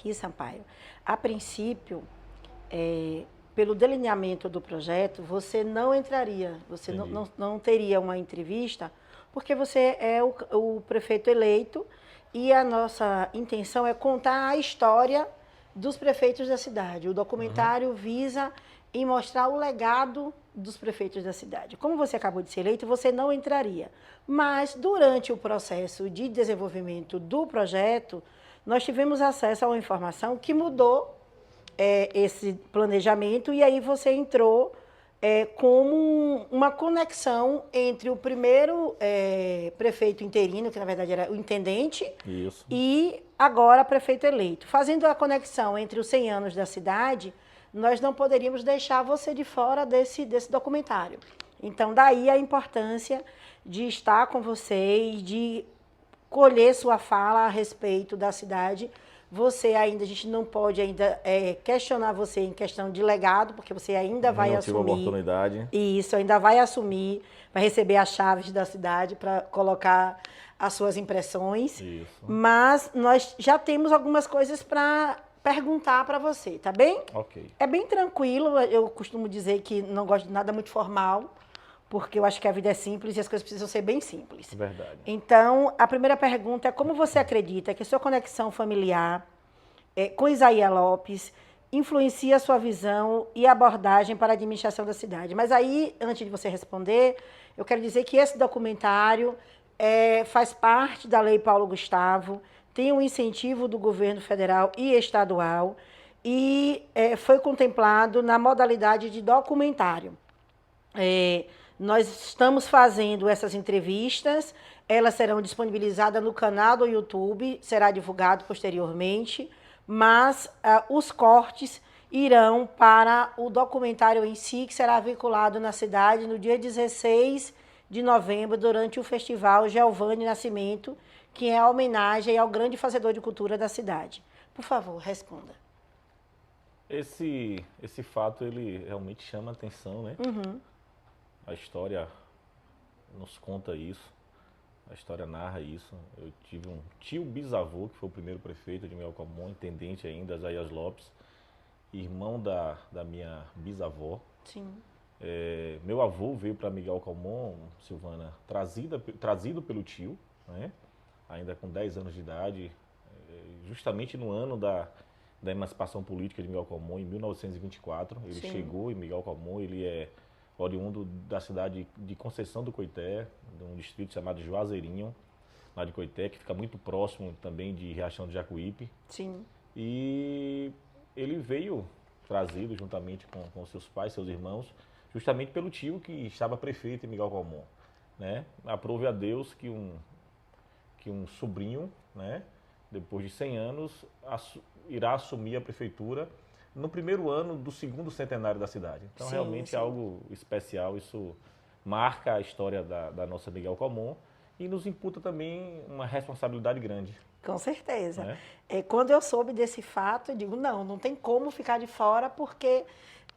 aqui, Sampaio, a princípio, pelo delineamento do projeto, você não entraria, você não teria uma entrevista, porque você é o prefeito eleito e a nossa intenção é contar a história dos prefeitos da cidade. O documentário visa em mostrar o legado dos prefeitos da cidade. Como você acabou de ser eleito, você não entraria. Mas, durante o processo de desenvolvimento do projeto, nós tivemos acesso a uma informação que mudou esse planejamento e aí você entrou como uma conexão entre o primeiro prefeito interino, que na verdade era o intendente, e agora prefeito eleito. Fazendo a conexão entre os 100 anos da cidade, nós não poderíamos deixar você de fora desse documentário. Então, daí a importância de estar com você e de colher sua fala a respeito da cidade. Você ainda, a gente não pode ainda questionar você em questão de legado, porque você ainda vai assumir. Tive a oportunidade. Isso, ainda vai assumir, vai receber as chaves da cidade para colocar as suas impressões. Isso. Mas nós já temos algumas coisas para perguntar para você, tá bem? Ok. É bem tranquilo, eu costumo dizer que não gosto de nada muito formal, porque eu acho que a vida é simples e as coisas precisam ser bem simples. Verdade. Então, a primeira pergunta é como você acredita que a sua conexão familiar com Isaías Lopes influencia a sua visão e abordagem para a administração da cidade? Mas aí, antes de você responder, eu quero dizer que esse documentário faz parte da Lei Paulo Gustavo, tem um incentivo do governo federal e estadual e foi contemplado na modalidade de documentário. Nós estamos fazendo essas entrevistas, elas serão disponibilizadas no canal do YouTube, será divulgado posteriormente, mas os cortes irão para o documentário em si, que será vinculado na cidade no dia 16 de novembro, durante o Festival Geovane Nascimento, que é a homenagem ao grande fazedor de cultura da cidade. Por favor, responda. Esse fato, ele realmente chama a atenção, né? A história nos conta isso, a história narra isso. Eu tive um tio bisavô, que foi o primeiro prefeito de Miguel Calmon, intendente ainda, Isaías Lopes, irmão da minha bisavó. Sim. Meu avô veio para Miguel Calmon, Silvana, trazido pelo tio, né? Ainda com 10 anos de idade, justamente no ano da emancipação política de Miguel Calmon, em 1924. Ele chegou em Miguel Calmon, ele é oriundo da cidade de Conceição do Coité, de um distrito chamado Juazeirinho, lá de Coité, que fica muito próximo também de Riachão do Jacuípe. Sim. E ele veio trazido juntamente com seus pais, seus irmãos, justamente pelo tio que estava prefeito em Miguel Calmon, né? Aprove a Deus que um sobrinho, né, depois de 100 anos, irá assumir a prefeitura no primeiro ano do segundo centenário da cidade. Então, realmente é algo especial, isso marca a história da nossa Miguel Calmon e nos imputa também uma responsabilidade grande. Com certeza. Quando eu soube desse fato, eu digo, não tem como ficar de fora, porque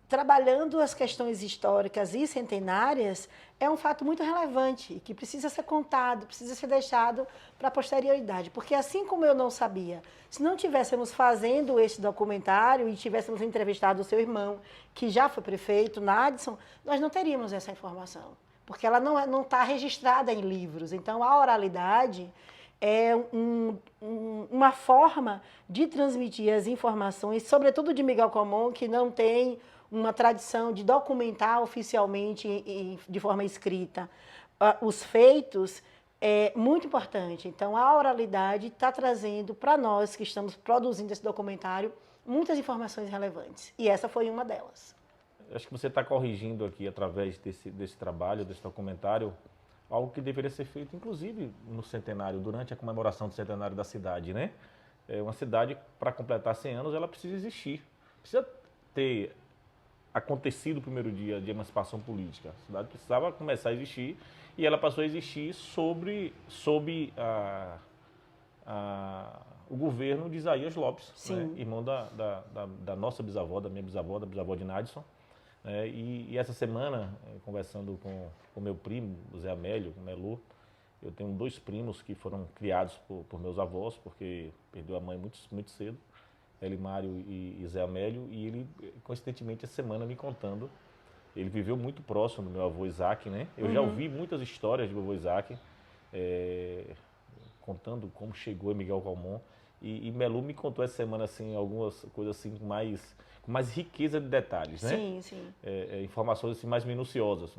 trabalhando as questões históricas e centenárias é um fato muito relevante e que precisa ser contado, precisa ser deixado para a posterioridade. Porque assim como eu não sabia, se não tivéssemos fazendo esse documentário e tivéssemos entrevistado o seu irmão, que já foi prefeito, Nadson, nós não teríamos essa informação, porque ela não está registrada em livros. Então, a oralidade é uma forma de transmitir as informações, sobretudo de Miguel Calmon, que não tem uma tradição de documentar oficialmente de forma escrita os feitos, é muito importante. Então, a oralidade está trazendo para nós, que estamos produzindo esse documentário, muitas informações relevantes. E essa foi uma delas. Acho que você está corrigindo aqui, através desse trabalho, desse documentário, algo que deveria ser feito, inclusive, no centenário, durante a comemoração do centenário da cidade, né? Uma cidade, para completar 100 anos, ela precisa existir. Precisa ter acontecido o primeiro dia de emancipação política. A cidade precisava começar a existir e ela passou a existir sob o governo de Isaías Lopes, né? Irmão da nossa bisavó, da minha bisavó, da bisavó de Nadson. E essa semana, conversando com o meu primo, o Zé Amélio, o Melu, eu tenho 2 primos que foram criados por meus avós, porque perdeu a mãe muito cedo. Elimário e Zé Amélio, e ele, coincidentemente, essa semana me contando, ele viveu muito próximo do meu avô Isaac, né? Eu já ouvi muitas histórias do meu avô Isaac, contando como chegou em Miguel Calmon, e Melu me contou essa semana, assim, algumas coisas assim com mais riqueza de detalhes, né? Sim, sim. Informações assim, mais minuciosas.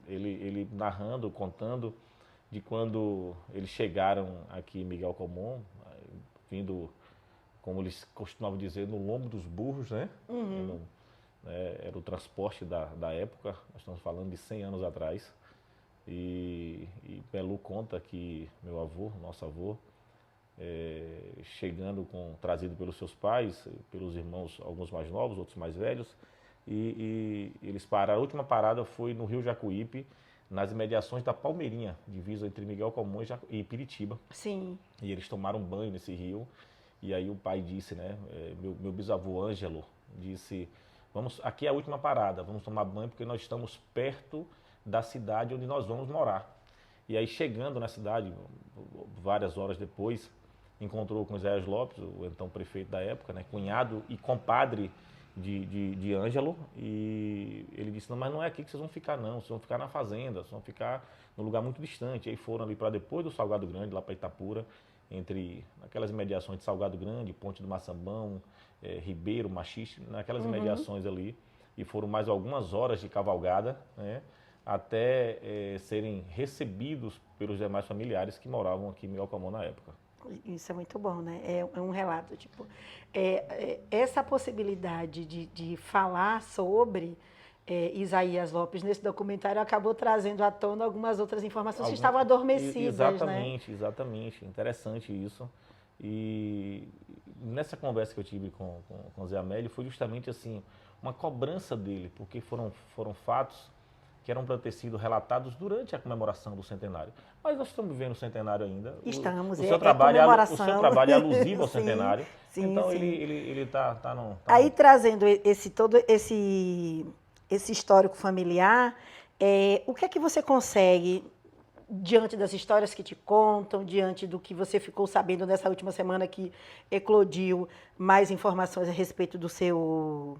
Ele narrando, contando de quando eles chegaram aqui em Miguel Calmon, vindo, como eles costumavam dizer, no lombo dos burros, né? Era o transporte da época, nós estamos falando de 100 anos atrás. E Melu conta que meu avô, nosso avô, chegando trazido pelos seus pais, pelos irmãos, alguns mais novos, outros mais velhos, e eles pararam. A última parada foi no Rio Jacuípe, nas imediações da Palmeirinha, divisa entre Miguel Calmon e Piritiba. Sim. E eles tomaram banho nesse rio. E aí o pai disse, né, meu bisavô Ângelo disse, aqui é a última parada, vamos tomar banho porque nós estamos perto da cidade onde nós vamos morar. E aí chegando na cidade, várias horas depois, encontrou com Isaías Lopes, o então prefeito da época, né, cunhado e compadre de Ângelo, e ele disse, não, mas não é aqui que vocês vão ficar não, vocês vão ficar na fazenda, vocês vão ficar num lugar muito distante. E aí foram ali para depois do Salgado Grande, lá para Itapura, entre aquelas imediações de Salgado Grande, Ponte do Maçambão, Ribeiro, Machixe, naquelas imediações ali, e foram mais algumas horas de cavalgada, né, até serem recebidos pelos demais familiares que moravam aqui em Miguel Calmon na época. Isso é muito bom, né? É um relato, tipo, essa possibilidade de falar sobre Isaías Lopes nesse documentário acabou trazendo à tona algumas outras informações que estavam adormecidas, exatamente, né? Exatamente, interessante isso. E nessa conversa que eu tive com o Zé Amélio foi justamente assim, uma cobrança dele, porque foram fatos que eram para ter sido relatados durante a comemoração do centenário. Mas nós estamos vivendo o centenário ainda. Estamos, o seu trabalho comemoração. O seu trabalho é alusivo ao Sim, centenário. sim, então sim. ele tá Aí trazendo esse histórico familiar, o que é que você consegue, diante das histórias que te contam, diante do que você ficou sabendo nessa última semana que eclodiu mais informações a respeito do seu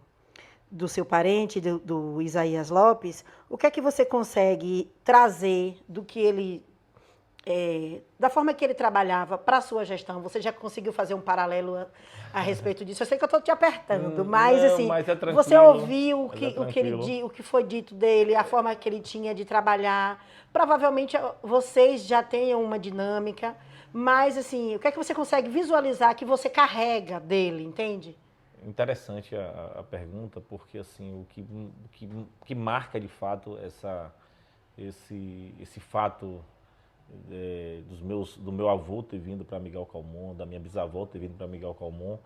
parente, do Isaías Lopes, o que é que você consegue trazer do que ele, da forma que ele trabalhava para a sua gestão? Você já conseguiu fazer um paralelo a respeito disso? Eu sei que eu estou te apertando, mas não, assim, mas você ouviu o que foi dito dele, a forma que ele tinha de trabalhar. Provavelmente vocês já tenham uma dinâmica, mas assim, o que é que você consegue visualizar que você carrega dele, entende? Interessante a pergunta, porque assim, o que marca de fato esse fato do meu avô ter vindo para Miguel Calmon, da minha bisavó ter vindo para Miguel Calmon,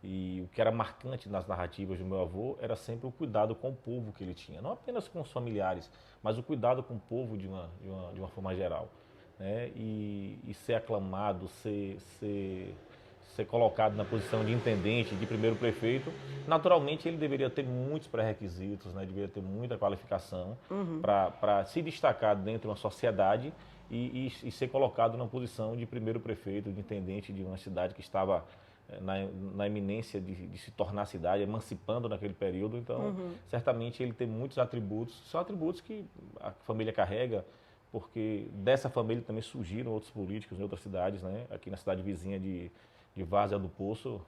e o que era marcante nas narrativas do meu avô era sempre o cuidado com o povo que ele tinha, não apenas com os familiares, mas o cuidado com o povo de uma forma geral, né? E ser aclamado, ser colocado na posição de intendente, de primeiro prefeito, naturalmente ele deveria ter muitos pré-requisitos, né? Deveria ter muita qualificação para se destacar dentro de uma sociedade e ser colocado na posição de primeiro prefeito, de intendente de uma cidade que estava na iminência de se tornar cidade, emancipando naquele período. Então, certamente ele tem muitos atributos, são atributos que a família carrega, porque dessa família também surgiram outros políticos em outras cidades, né? Aqui na cidade vizinha de Várzea do Poço,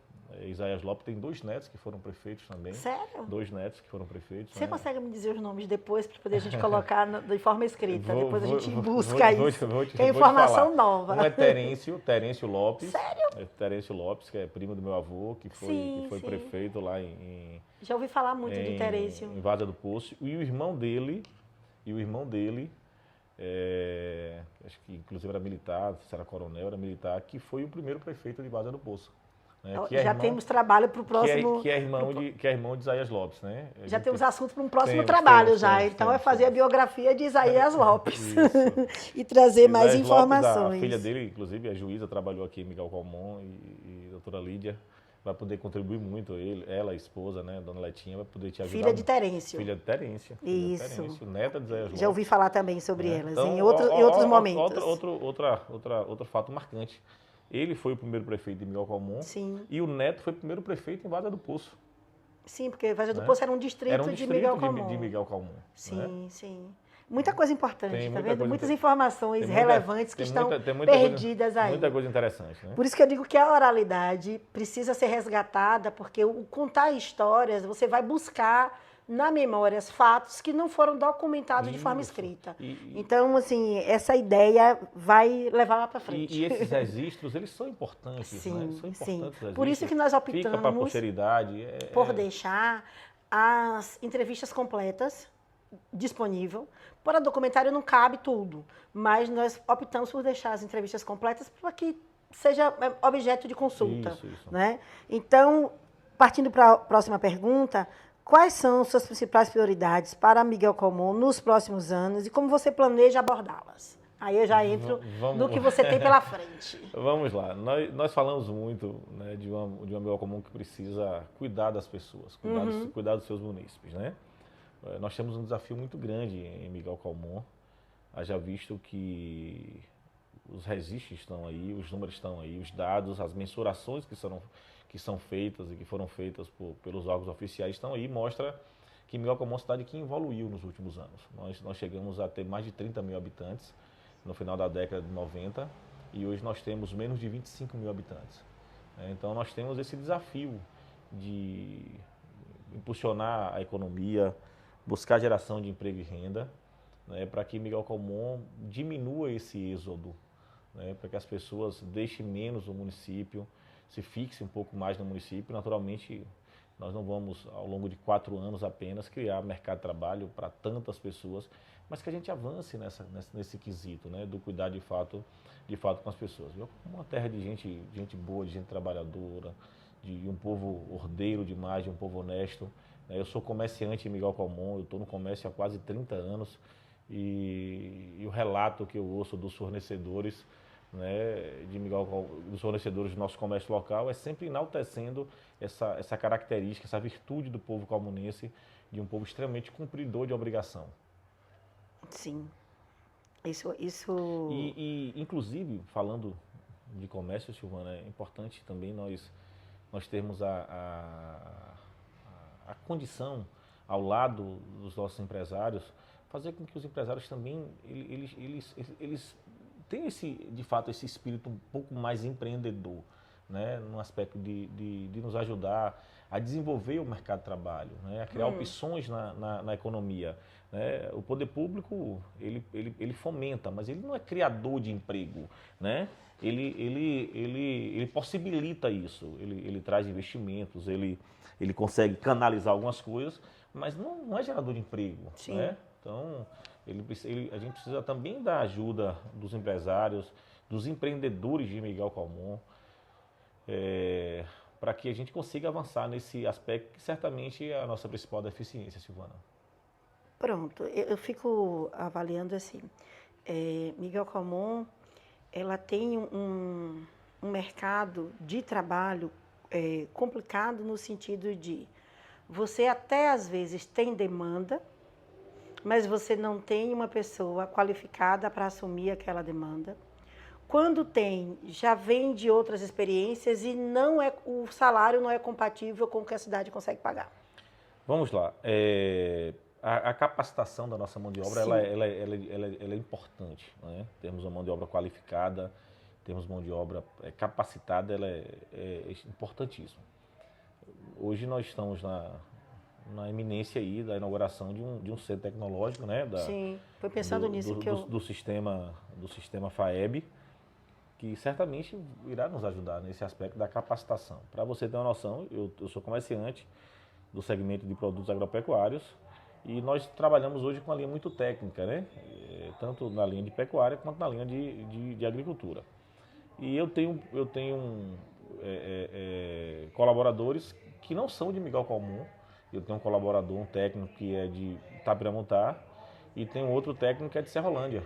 Isaías Lopes tem 2 netos que foram prefeitos também. Sério? 2 netos que foram prefeitos. Você né? consegue me dizer os nomes depois para poder a gente colocar de forma escrita? Depois a gente busca isso. Que é informação nova. Um é Terêncio Lopes. Sério? Terêncio Lopes, que é primo do meu avô, que foi prefeito lá em já ouvi falar muito de Terêncio. Em Várzea do Poço. E o irmão dele, acho que inclusive era militar, se era coronel, era militar, que foi o primeiro prefeito de Várzea do Poço. Né? Temos trabalho para o próximo... Que é irmão de Isaías Lopes, né? Já temos assunto para um próximo trabalho já. Então é fazer a biografia de Isaías Lopes. E trazer mais informações. Lopes, a filha dele, inclusive, a juíza, trabalhou aqui em Miguel Calmon, e a doutora Lídia vai poder contribuir muito, ela, a esposa, né, dona Letinha, vai poder te ajudar. Filha de Terêncio. Filha de Terêncio. Isso. Neta de Isaías Lopes. Já ouvi falar também sobre elas, então, em outros momentos. Outro fato marcante. Ele foi o primeiro prefeito de Miguel Calmon. Sim. E o neto foi o primeiro prefeito em Vaza do Poço. Sim, porque Vaza do Poço era um distrito de Miguel Calmon. De Miguel Calmon. Sim, sim. Muita coisa importante, tá vendo? Muitas informações relevantes que estão perdidas aí. Muita coisa interessante, né? Por isso que eu digo que a oralidade precisa ser resgatada, porque o contar histórias, você vai buscar na memória fatos que não foram documentados de forma escrita. Então, assim, essa ideia vai levar lá para frente. E esses registros, eles são importantes, sim, né? São importantes. Sim. Por isso que nós optamos fica para a posteridade. Por deixar as entrevistas completas disponível. Para documentário não cabe tudo, mas nós optamos por deixar as entrevistas completas para que seja objeto de consulta. Isso. Né? Então, partindo para a próxima pergunta, quais são suas principais prioridades para Miguel Calmon nos próximos anos e como você planeja abordá-las? Aí eu já entro no que você tem pela frente. Vamos lá. Nós falamos muito, né, de uma Miguel Calmon que precisa cuidar das pessoas, cuidar dos seus munícipes, né? Nós temos um desafio muito grande em Miguel Calmon, haja visto que os registros estão aí, os números estão aí, os dados, as mensurações que são feitas e que foram feitas pelos órgãos oficiais estão aí, mostra que Miguel Calmon é uma cidade que evoluiu nos últimos anos. Nós chegamos a ter mais de 30 mil habitantes no final da década de 90 e hoje nós temos menos de 25 mil habitantes. Então nós temos esse desafio de impulsionar a economia, buscar geração de emprego e renda, né, para que Miguel Calmon diminua esse êxodo, né, para que as pessoas deixem menos o município, se fixem um pouco mais no município. Naturalmente, nós não vamos, ao longo de 4 anos apenas, criar mercado de trabalho para tantas pessoas, mas que a gente avance nesse quesito, né, do cuidar de fato com as pessoas. Uma terra de gente boa, de gente trabalhadora, de um povo ordeiro demais, de um povo honesto. Eu sou comerciante em Miguel Calmon, eu estou no comércio há quase 30 anos e o relato que eu ouço dos fornecedores, né, dos fornecedores do nosso comércio local é sempre enaltecendo essa característica, essa virtude do povo calmonense, de um povo extremamente cumpridor de obrigação. Sim. Inclusive, falando de comércio, Silvana, é importante também nós termos a condição, ao lado dos nossos empresários, fazer com que os empresários também eles tenham de fato esse espírito um pouco mais empreendedor, né, no aspecto de nos ajudar a desenvolver o mercado de trabalho, né, a criar opções na economia. Né? O poder público ele fomenta, mas ele não é criador de emprego, né? Ele possibilita isso, ele traz investimentos, ele consegue canalizar algumas coisas, mas não é gerador de emprego. Sim. Né? Então, a gente precisa também da ajuda dos empresários, dos empreendedores de Miguel Calmon, para que a gente consiga avançar nesse aspecto que certamente é a nossa principal deficiência, Silvana. Pronto, eu fico avaliando assim, Miguel Calmon, ela tem um mercado de trabalho complicado no sentido de você até às vezes tem demanda, mas você não tem uma pessoa qualificada para assumir aquela demanda. Quando tem, já vem de outras experiências e o salário não é compatível com o que a cidade consegue pagar. Vamos lá. A capacitação da nossa mão de obra ela é importante. Né? Temos uma mão de obra qualificada, temos mão de obra capacitada, ela é importantíssima. Hoje nós estamos na iminência aí da inauguração de um centro tecnológico, né? Sim, foi pensando nisso do sistema FAEB, que certamente irá nos ajudar nesse aspecto da capacitação. Para você ter uma noção, eu sou comerciante do segmento de produtos agropecuários e nós trabalhamos hoje com uma linha muito técnica, né? Tanto na linha de pecuária quanto na linha de agricultura. E eu tenho colaboradores que não são de Miguel Calmon. Eu tenho um colaborador, um técnico que é de Itapiramuntá e tem um outro técnico que é de Serrolândia.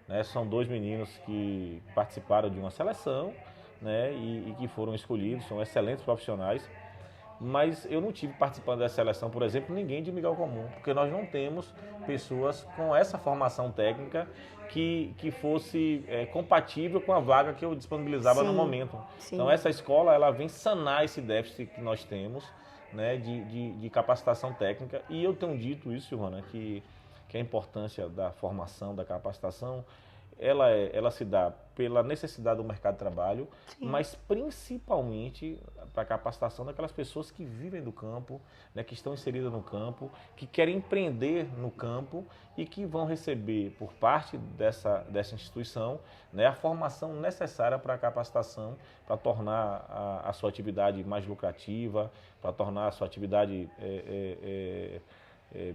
Né? São 2 meninos que participaram de uma seleção, né? e que foram escolhidos, são excelentes profissionais. mas eu não tive participando dessa seleção, por exemplo, ninguém de Miguel Comum, porque nós não temos pessoas com essa formação técnica que fosse compatível com a vaga que eu disponibilizava no momento. Sim. Então essa escola ela vem sanar esse déficit que nós temos, né, de capacitação técnica, e eu tenho dito isso, Silvana, que a importância da formação, da capacitação, ela se dá pela necessidade do mercado de trabalho, Sim. mas principalmente para a capacitação daquelas pessoas que vivem do campo, né, que estão inseridas no campo, que querem empreender no campo e que vão receber por parte dessa instituição, né, a formação necessária para a capacitação, para tornar a sua atividade mais lucrativa, para tornar a sua atividade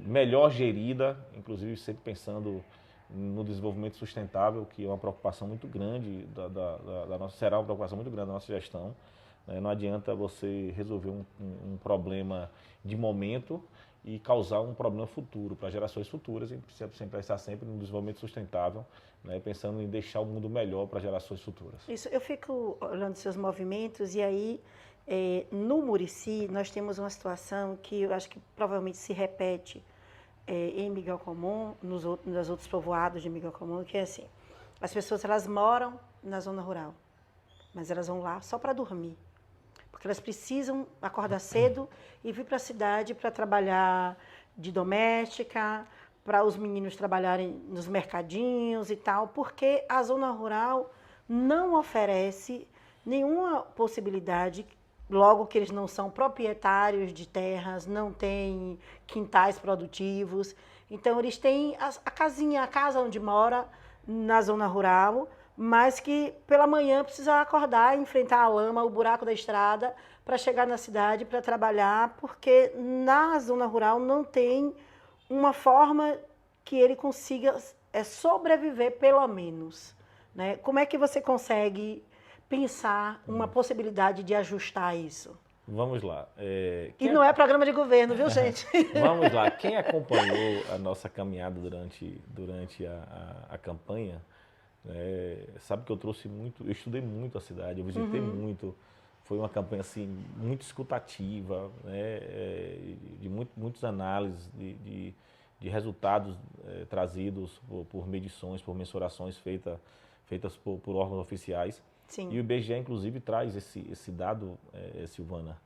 melhor gerida, inclusive sempre pensando no desenvolvimento sustentável, que é uma preocupação muito grande da nossa, será uma preocupação muito grande da nossa gestão. Não adianta você resolver um problema de momento e causar um problema futuro para gerações futuras, e precisa pensar sempre no desenvolvimento sustentável, né, pensando em deixar o mundo melhor para gerações futuras. Isso, eu fico olhando seus movimentos e aí no Murici nós temos uma situação que eu acho que provavelmente se repete em Miguel Comum, nos outros povoados de Miguel Comum, que é assim, as pessoas elas moram na zona rural, mas elas vão lá só para dormir, porque elas precisam acordar cedo e vir para a cidade para trabalhar de doméstica, para os meninos trabalharem nos mercadinhos e tal, porque a zona rural não oferece nenhuma possibilidade. Logo que eles não são proprietários de terras, não têm quintais produtivos. Então, eles têm a casinha, a casa onde mora, na zona rural, mas que pela manhã precisa acordar, enfrentar a lama, o buraco da estrada, para chegar na cidade, para trabalhar, porque na zona rural não tem uma forma que ele consiga sobreviver, pelo menos. Né? Como é que você consegue pensar uma possibilidade de ajustar isso? Vamos lá. E não é programa de governo, viu, gente? Vamos lá. Quem acompanhou a nossa caminhada durante a campanha, sabe que eu trouxe muito, eu estudei muito a cidade, eu visitei muito. Foi uma campanha assim, muito escutativa, né, de muitas análises, de resultados trazidos por medições, por mensurações feitas por órgãos oficiais. Sim. E o IBGE, inclusive, traz esse dado, Silvana,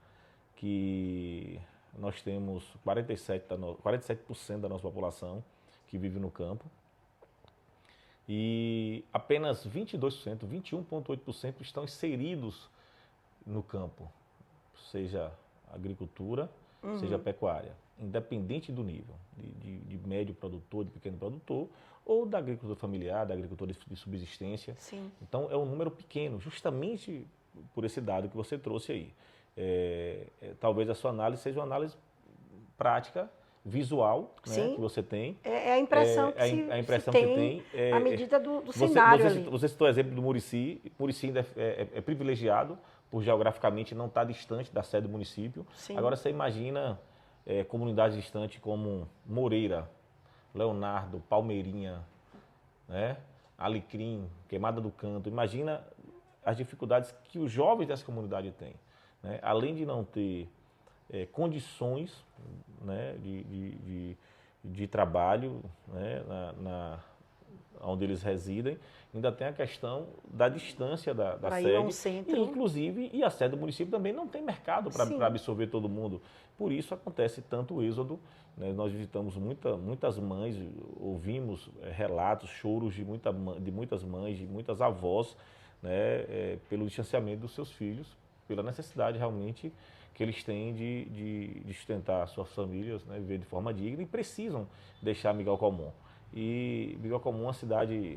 que nós temos 47% da nossa população que vive no campo e apenas 22%, 21,8% estão inseridos no campo, seja agricultura, seja pecuária, independente do nível, de médio produtor, de pequeno produtor, ou da agricultura familiar, da agricultura de subsistência. Sim. Então, é um número pequeno, justamente por esse dado que você trouxe aí. Talvez a sua análise seja uma análise prática, visual, né, que você tem. É a impressão que a impressão se que tem à medida do você, cenário você, ali. Você citou o exemplo do Murici. Murici ainda é privilegiado por geograficamente não estar distante da sede do município. Sim. Agora você imagina comunidades distantes como Moreira, Leonardo, Palmeirinha, né? Alecrim, Queimada do Canto. Imagina as dificuldades que os jovens dessa comunidade têm. Né? Além de não ter condições, né, de trabalho, né, onde eles residem, ainda tem a questão da distância da sede. Ir a um centro. E, inclusive, a sede do município também não tem mercado para absorver todo mundo. Por isso acontece tanto o êxodo. Né? Nós visitamos muitas mães, ouvimos relatos, choros de muitas mães, de muitas avós, né, pelo distanciamento dos seus filhos, pela necessidade realmente que eles têm de sustentar suas famílias, né, viver de forma digna, e precisam deixar Miguel Comum. E Miguel Comum é uma cidade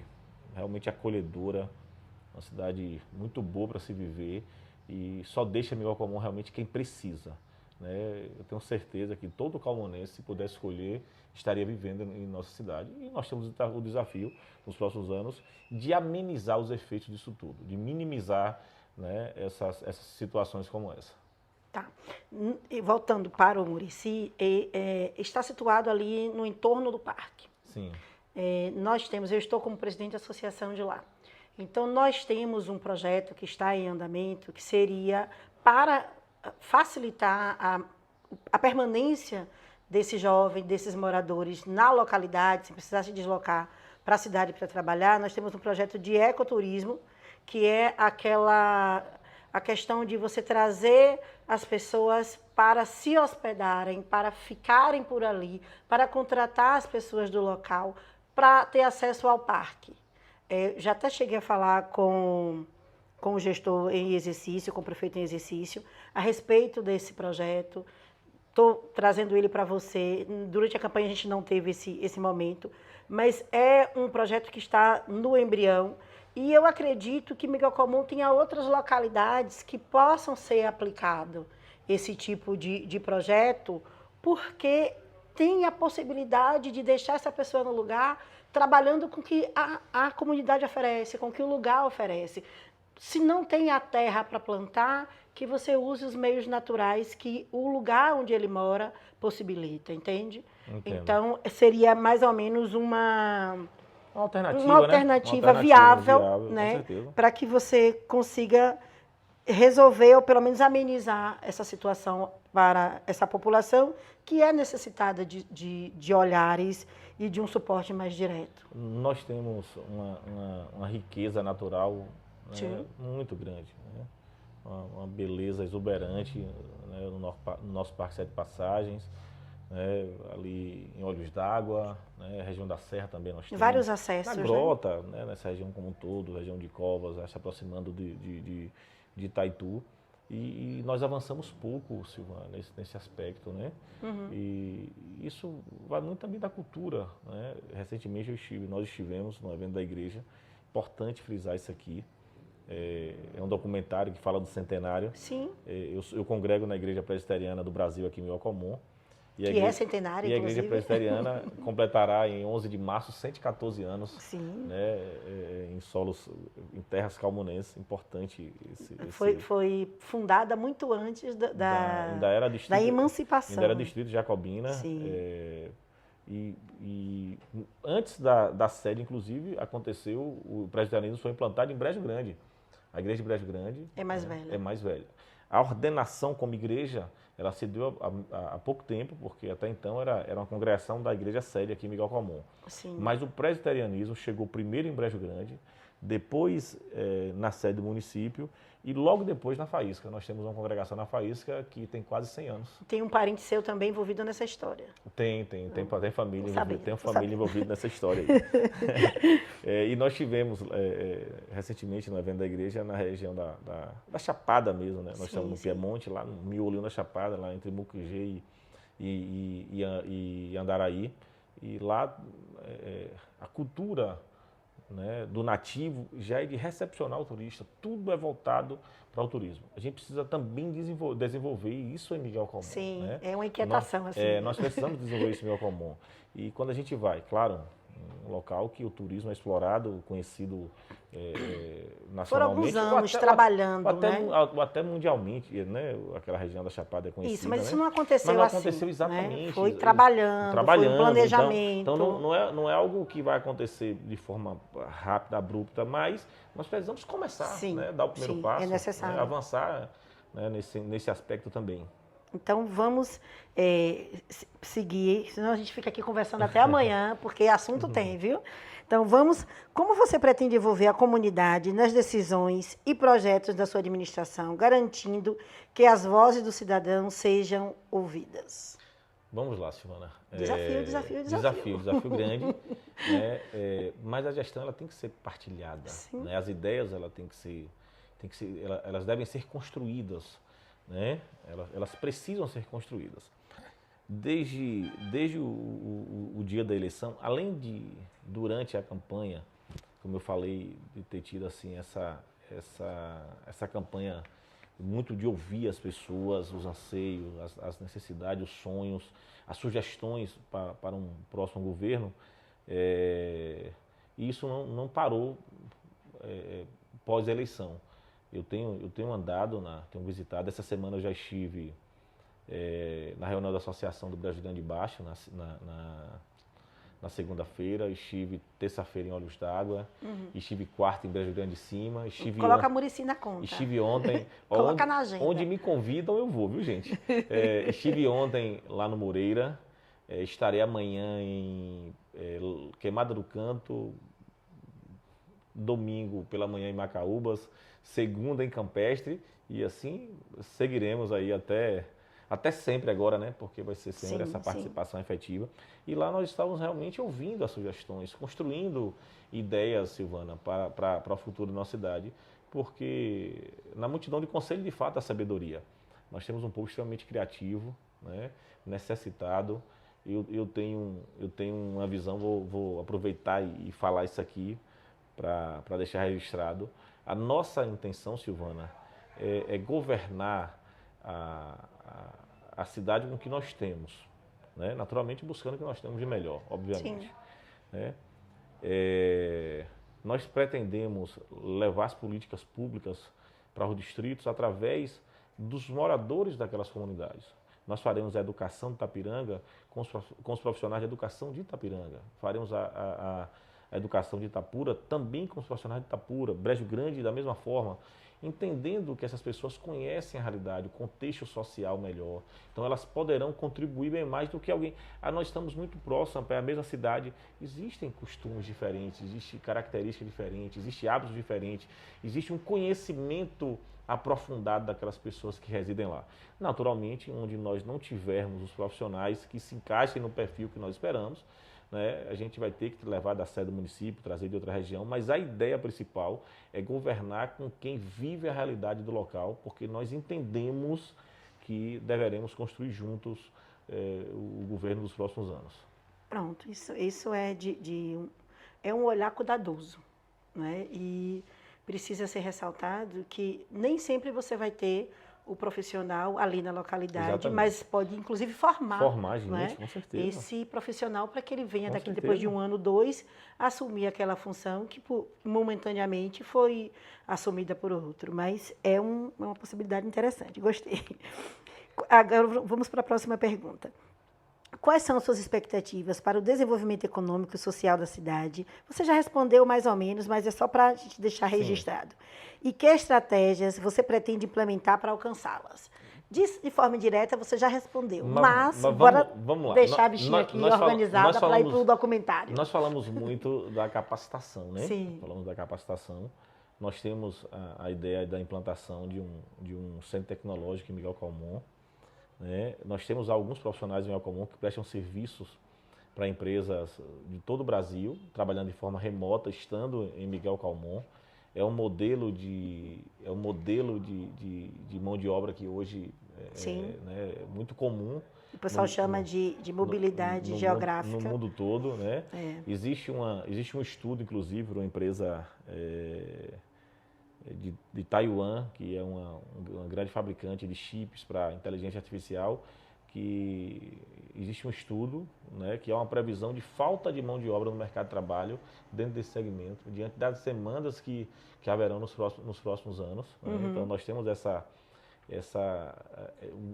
realmente acolhedora, uma cidade muito boa para se viver, e só deixa Miguel Comum realmente quem precisa. Né? Eu tenho certeza que todo calmonense, se pudesse escolher, estaria vivendo em nossa cidade. E nós temos o desafio, nos próximos anos, de amenizar os efeitos disso tudo, de minimizar, né, essas situações como essa. Tá. E voltando para o Murici, está situado ali no entorno do parque. Sim. Eu estou como presidente da associação de lá. Então, nós temos um projeto que está em andamento, que seria para facilitar a permanência desse jovem, desses moradores na localidade, sem precisar se deslocar para a cidade para trabalhar. Nós temos um projeto de ecoturismo, que é a questão de você trazer as pessoas para se hospedarem, para ficarem por ali, para contratar as pessoas do local, para ter acesso ao parque. Já até cheguei a falar com o gestor em exercício, com o prefeito em exercício, a respeito desse projeto. Estou trazendo ele para você. Durante a campanha a gente não teve esse momento, mas é um projeto que está no embrião e eu acredito que Miguel Comum tenha outras localidades que possam ser aplicado esse tipo de projeto, porque tem a possibilidade de deixar essa pessoa no lugar trabalhando com o que a comunidade oferece, com o que o lugar oferece. Se não tem a terra para plantar, que você use os meios naturais que o lugar onde ele mora possibilita, entende? Entendo. Então, seria mais ou menos uma alternativa viável, né? Para que você consiga resolver ou pelo menos amenizar essa situação para essa população que é necessitada de olhares e de um suporte mais direto. Nós temos uma riqueza natural, né, muito grande, né? Uma beleza exuberante, né, no nosso Parque Sete Passagens, né, ali em Olhos d'Água, né, região da Serra também nós temos. Vários acessos, na Grota, né, nessa região como um todo, região de Covas, se aproximando de Itaitu. E nós avançamos pouco, Silvana, nesse aspecto, né? E isso vai muito também da cultura, né? Recentemente nós estivemos no evento da igreja, importante frisar isso aqui. É um documentário que fala do centenário. Sim. Eu congrego na Igreja Presbiteriana do Brasil, aqui em Miguel Comum. Que é centenário, e a Igreja Presbiteriana completará em 11 de março 114 anos. Sim. Né, em terras calmonenses. Importante Foi fundada muito antes da emancipação. Ainda era distrito Jacobina. Sim. E antes da sede, inclusive, aconteceu, o presbiterianismo foi implantado em Brejo Grande. A igreja de Brejo Grande é mais velha. É mais velha. A ordenação como igreja, ela se deu há pouco tempo, porque até então era uma congregação da igreja sede aqui em Miguel Comum. Sim. Mas o presbiterianismo chegou primeiro em Brejo Grande, depois na sede do município e logo depois na Faísca. Nós temos uma congregação na Faísca que tem quase 100 anos. Tem um parente seu também envolvido nessa história? Tem família envolvida, tem uma família envolvida nessa história aí. E nós tivemos recentemente no evento da igreja na região da Chapada mesmo, né? Nós estamos no Piemonte, lá no miolo da Chapada, lá entre Mucugê e Andaraí. E lá a cultura, né, do nativo já é de recepcionar o turista, tudo é voltado para o turismo. A gente precisa também desenvolver isso em Miguel Comum. Sim, né? É uma inquietação. Nós precisamos desenvolver isso em Miguel Comum. E quando a gente vai, claro, um local que o turismo é explorado, conhecido nacionalmente. Por alguns anos trabalhando, ou até mundialmente, né? Aquela região da Chapada é conhecida. Isso, mas né? isso não aconteceu mas não assim. aconteceu exatamente. Né? Foi trabalhando, foi um planejamento. Então não é algo que vai acontecer de forma rápida, abrupta, mas nós precisamos começar, né? Dar o primeiro passo, é necessário. Né? Avançar, né? nesse aspecto também. Então, vamos seguir, senão a gente fica aqui conversando até amanhã, porque assunto tem, viu? Então, como você pretende envolver a comunidade nas decisões e projetos da sua administração, garantindo que as vozes do cidadão sejam ouvidas? Vamos lá, Silvana. Desafio grande, né? Mas a gestão ela tem que ser partilhada, né? As ideias elas devem ser construídas, né? Elas precisam ser construídas. Desde o dia da eleição, além de, durante a campanha, como eu falei, de ter tido assim, essa campanha muito de ouvir as pessoas, os anseios, as necessidades, os sonhos, as sugestões para um próximo governo, e isso não parou pós-eleição. Eu tenho andado, tenho visitado, essa semana eu já estive na reunião da Associação do Brejo Grande Baixo, na segunda-feira, estive terça-feira em Olhos d'Água, estive quarta em Brejo Grande de Cima, Coloca a Muricy na conta. Estive ontem, Coloca na agenda. onde me convidam eu vou, viu gente? Estive ontem lá no Moreira, estarei amanhã em Queimada do Canto, domingo pela manhã em Macaúbas, segunda em Campestre e assim seguiremos aí até sempre agora, né? Porque vai ser sempre essa participação efetiva. E lá nós estávamos realmente ouvindo as sugestões, construindo ideias, Silvana, para o futuro da nossa cidade, porque na multidão de conselho, de fato, a sabedoria. Nós temos um povo extremamente criativo, né? Necessitado. Eu tenho uma visão, vou aproveitar e falar isso aqui para deixar registrado. A nossa intenção, Silvana, é governar a cidade com o que nós temos, né? Naturalmente buscando o que nós temos de melhor, obviamente. Né? Nós pretendemos levar as políticas públicas para os distritos através dos moradores daquelas comunidades. Nós faremos a educação de Itapiranga com os profissionais de educação de Itapiranga. Faremos a educação de Itapura também com os profissionais de Itapura, Brejo Grande da mesma forma, entendendo que essas pessoas conhecem a realidade, o contexto social melhor. Então elas poderão contribuir bem mais do que alguém. Nós estamos muito próximos, é a mesma cidade, existem costumes diferentes, existem características diferentes, existem hábitos diferentes, existe um conhecimento aprofundado daquelas pessoas que residem lá. Naturalmente, onde nós não tivermos os profissionais que se encaixem no perfil que nós esperamos, né, a gente vai ter que levar da sede do município, trazer de outra região, mas a ideia principal é governar com quem vive a realidade do local, porque nós entendemos que deveremos construir juntos o governo dos próximos anos. Pronto, isso é um olhar cuidadoso, né? E precisa ser ressaltado que nem sempre você vai ter o profissional ali na localidade, exatamente, mas pode inclusive formar gente, né, com certeza, esse profissional para que ele venha com daqui certeza, depois de 1 ano, 2, assumir aquela função que momentaneamente foi assumida por outro. Mas é uma possibilidade interessante, gostei. Agora vamos para a próxima pergunta. Quais são as suas expectativas para o desenvolvimento econômico e social da cidade? Você já respondeu mais ou menos, mas é só para a gente deixar registrado. E que estratégias você pretende implementar para alcançá-las? De forma indireta, você já respondeu, mas bora vamos lá. Deixar a bichinha aqui organizada para ir para o documentário. Nós falamos muito da capacitação, né? Sim. Falamos da capacitação. Nós temos a ideia da implantação de um centro tecnológico em Miguel Calmon. Né? Nós temos alguns profissionais em Miguel Calmon que prestam serviços para empresas de todo o Brasil, trabalhando de forma remota, estando em Miguel Calmon. É um modelo de mão de obra que hoje é muito comum. O pessoal chama de mobilidade geográfica. No mundo todo, né? Existe um estudo, inclusive, para uma empresa de Taiwan, que é uma grande fabricante de chips para inteligência artificial, que existe um estudo, né, que é uma previsão de falta de mão de obra no mercado de trabalho dentro desse segmento, diante das demandas que haverão nos próximos anos. Né? Então, nós temos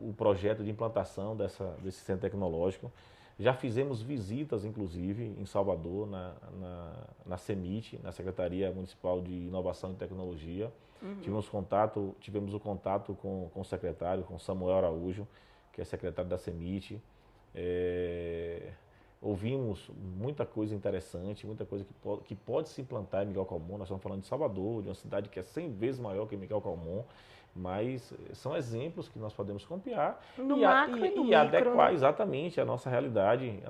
o projeto de implantação desse centro tecnológico. Já fizemos visitas, inclusive, em Salvador, na CEMIT, na Secretaria Municipal de Inovação e Tecnologia. Tivemos o contato com o secretário, com Samuel Araújo, que é secretário da CEMIT. Ouvimos muita coisa interessante, muita coisa que pode se implantar em Miguel Calmon. Nós estamos falando de Salvador, de uma cidade que é 100 vezes maior que Miguel Calmon, mas são exemplos que nós podemos copiar e adequar exatamente à nossa realidade,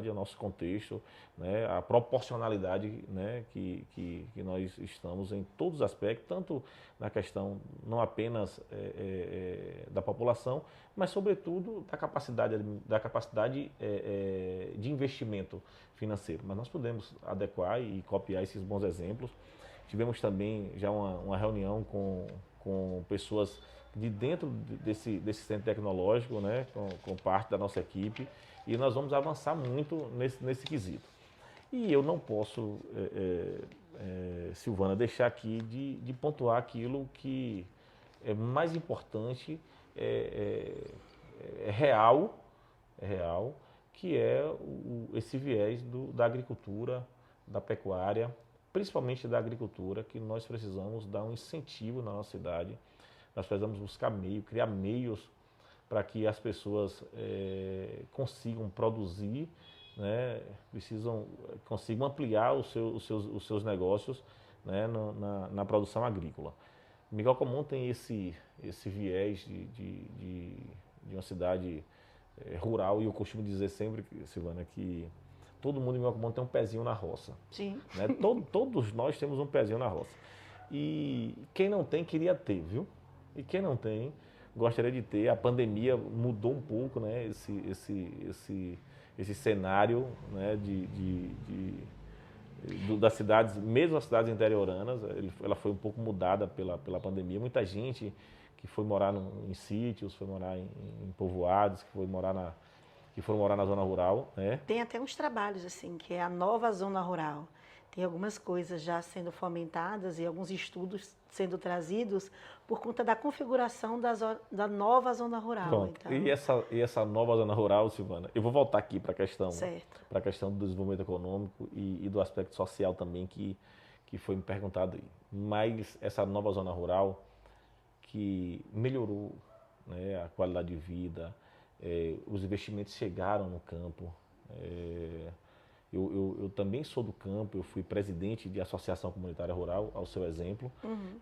ao nosso contexto, né, a proporcionalidade, né, que nós estamos em todos os aspectos, tanto na questão não apenas da população, mas sobretudo da capacidade de investimento financeiro. Mas nós podemos adequar e copiar esses bons exemplos. Tivemos também já uma reunião com pessoas de dentro desse centro tecnológico, né, com parte da nossa equipe, e nós vamos avançar muito nesse quesito. E eu não posso, Silvana, deixar aqui de pontuar aquilo que é mais importante, é real, que é esse viés da agricultura, da pecuária, principalmente da agricultura, que nós precisamos dar um incentivo na nossa cidade. Nós precisamos buscar criar meios para que as pessoas consigam produzir, né, consigam ampliar os seus negócios, né, na produção agrícola. Miguel Comum tem esse viés de uma cidade rural, e eu costumo dizer sempre, Silvana, que todo mundo em Miguel Comum tem um pezinho na roça. Sim. Né? Todos nós temos um pezinho na roça. E quem não tem, queria ter, viu? E quem não tem, gostaria de ter. A pandemia mudou um pouco, né, esse cenário, né, das cidades, mesmo as cidades interioranas. Ela foi um pouco mudada pela pandemia. Muita gente que foi morar em sítios, foi morar em povoados, que foram morar na zona rural, né? Tem até uns trabalhos assim, que é a nova zona rural. Tem algumas coisas já sendo fomentadas e alguns estudos sendo trazidos por conta da configuração da nova zona rural. Pronto. Então, E essa nova zona rural, Silvana, eu vou voltar aqui para a questão do desenvolvimento econômico e do aspecto social também que foi me perguntado aí. Mas essa nova zona rural que melhorou, né, a qualidade de vida, os investimentos chegaram no campo. Eu também sou do campo, eu fui presidente de associação comunitária rural, ao seu exemplo.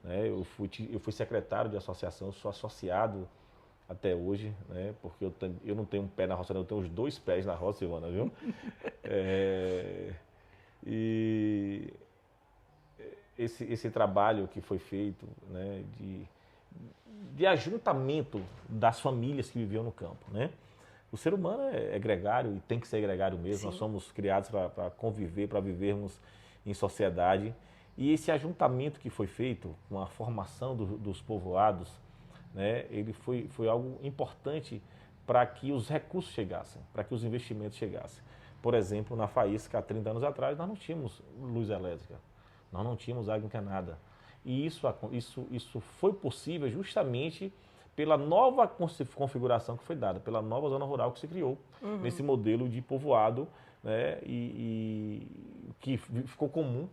Né, eu fui secretário de associação, sou associado até hoje, né, porque eu não tenho um pé na roça, eu tenho os 2 pés na roça, Silvana, viu? E esse trabalho que foi feito, né, de ajuntamento das famílias que viviam no campo, né? O ser humano é gregário e tem que ser gregário mesmo. Sim. Nós somos criados para conviver, para vivermos em sociedade. E esse ajuntamento que foi feito com a formação dos povoados, né, ele foi algo importante para que os recursos chegassem, para que os investimentos chegassem. Por exemplo, na Faísca, há 30 anos atrás, nós não tínhamos luz elétrica, nós não tínhamos água encanada. E isso foi possível justamente pela nova configuração que foi dada, pela nova zona rural que se criou, nesse modelo de povoado, né, e que ficou comum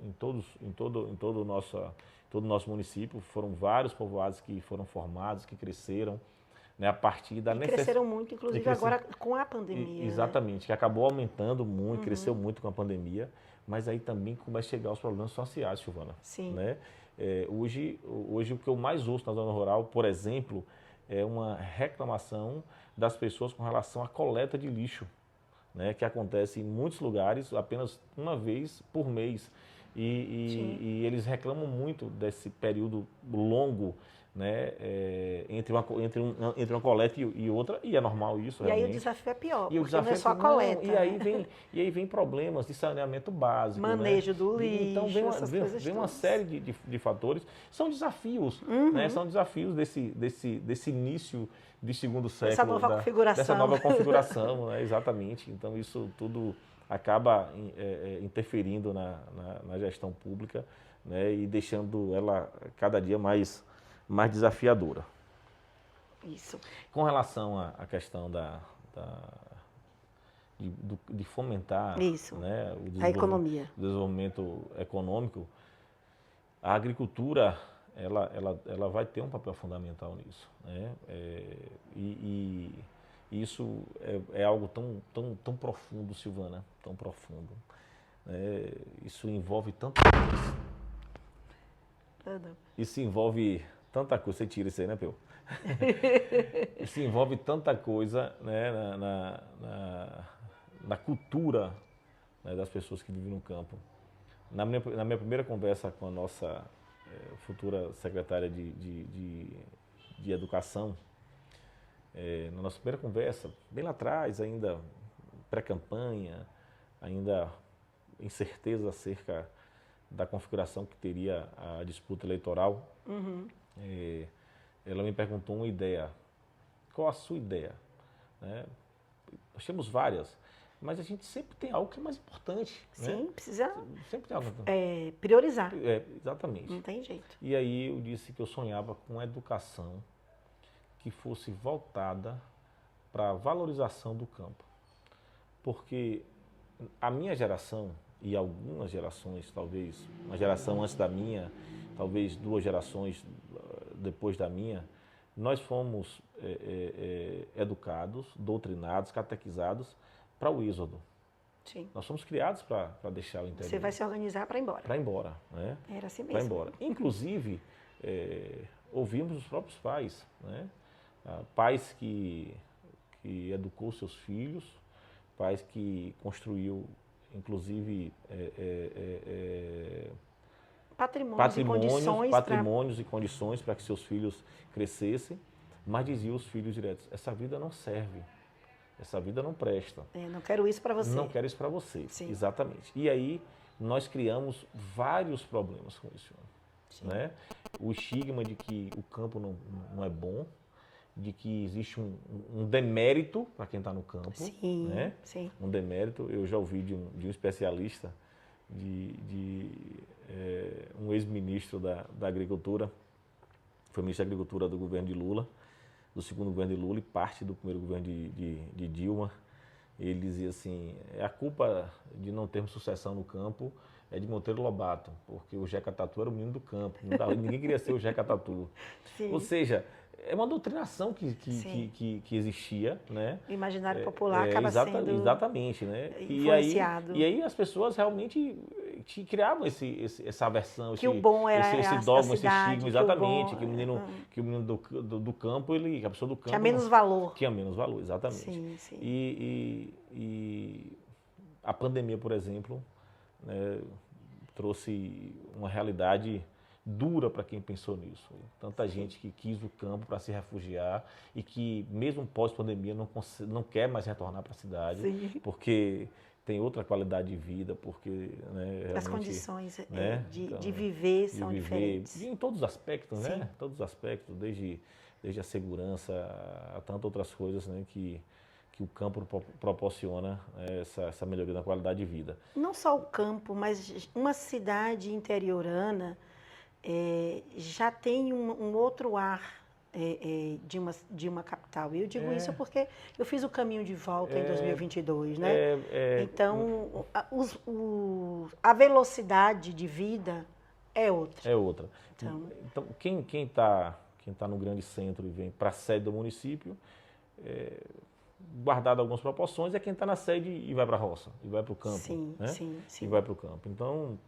em todo o nosso município. Foram vários povoados que foram formados, que cresceram, né, a partir da necessidade. Cresceram muito, inclusive agora com a pandemia. Exatamente, né? Que acabou aumentando muito, cresceu muito com a pandemia, mas aí também começa a chegar os problemas sociais, Silvana. Sim. Né? Hoje o que eu mais ouço na zona rural, por exemplo, é uma reclamação das pessoas com relação à coleta de lixo, né, que acontece em muitos lugares apenas uma vez por mês. E eles reclamam muito desse período longo, né, entre uma coleta e outra, e é normal isso. E realmente. Aí o desafio é pior, e porque não é só a coleta. E aí vem problemas de saneamento básico. Manejo, né, do lixo. Então vem uma série de fatores. São desafios, né, são desafios desse início de segundo século. Dessa nova configuração, né, exatamente. Então isso tudo acaba interferindo na gestão pública, né, e deixando ela cada dia mais desafiadora. Isso. Com relação à questão de fomentar, né, a economia, o desenvolvimento econômico, a agricultura ela vai ter um papel fundamental nisso, né? E isso é algo tão profundo, Silvana, tão profundo. Isso envolve tanta coisa. Isso envolve tanta coisa. Você tira isso aí, né, Peu? Isso envolve tanta coisa, né, na cultura, né, das pessoas que vivem no campo. Na minha primeira conversa com a nossa futura secretária de Educação, na nossa primeira conversa, bem lá atrás, ainda pré-campanha, ainda incerteza acerca da configuração que teria a disputa eleitoral, ela me perguntou uma ideia. Qual a sua ideia? Né? Nós temos várias, mas a gente sempre tem algo que é mais importante. Sim, né? Precisa sempre tem algo priorizar. Exatamente. Não tem jeito. E aí eu disse que eu sonhava com uma educação que fosse voltada para a valorização do campo. porque a minha geração e algumas gerações, talvez uma geração antes da minha, talvez 2 gerações depois da minha, nós fomos educados, doutrinados, catequizados para o êxodo. Sim. Nós somos criados para deixar o interior. Você vai se organizar para ir embora. Para ir embora, né? Era assim mesmo. Para ir embora. Inclusive, ouvimos os próprios pais, né? Pais que educou seus filhos, pais que construiu, inclusive, patrimônios e condições para que seus filhos crescessem, mas diziam os filhos diretos, essa vida não serve, essa vida não presta. Não quero isso para você. Não quero isso para você, Sim. Exatamente. E aí nós criamos vários problemas com isso, né? O estigma de que o campo não é bom, de que existe um demérito para quem está no campo. Sim, né? Sim. Um demérito. Eu já ouvi de um especialista, um ex-ministro da Agricultura, foi ministro da Agricultura do governo de Lula, do segundo governo de Lula e parte do primeiro governo de Dilma. Ele dizia assim, a culpa de não termos sucessão no campo é de Monteiro Lobato, porque o Jeca Tatu era o menino do campo, ninguém queria ser o Jeca Tatu. Ou seja, é uma doutrinação que existia, né? O imaginário popular acaba sendo exatamente, né? influenciado. E aí as pessoas realmente criavam essa aversão, que o bom era esse dogma, esse estigma, exatamente, que o menino do campo, a pessoa do campo tinha menos valor. Tinha menos valor, exatamente. Sim. E a pandemia, por exemplo, né, trouxe uma realidade dura para quem pensou nisso. Tanta gente que quis o campo para se refugiar e que, mesmo pós-pandemia, não quer mais retornar para a cidade, porque tem outra qualidade de vida, porque... né, as condições então, de viver são diferentes. Em todos os aspectos, né? Todos os aspectos, desde a segurança a tantas outras coisas, né, que o campo proporciona essa melhoria na qualidade de vida. Não só o campo, mas uma cidade interiorana já tem um outro ar de uma capital. E eu digo isso porque eu fiz o caminho de volta em 2022, né? Então, a velocidade de vida é outra. É outra. Então quem tá no grande centro e vem para a sede do município, guardado algumas proporções, é quem está na sede e vai para a roça, e vai para o campo. Sim. E vai para o campo. Então,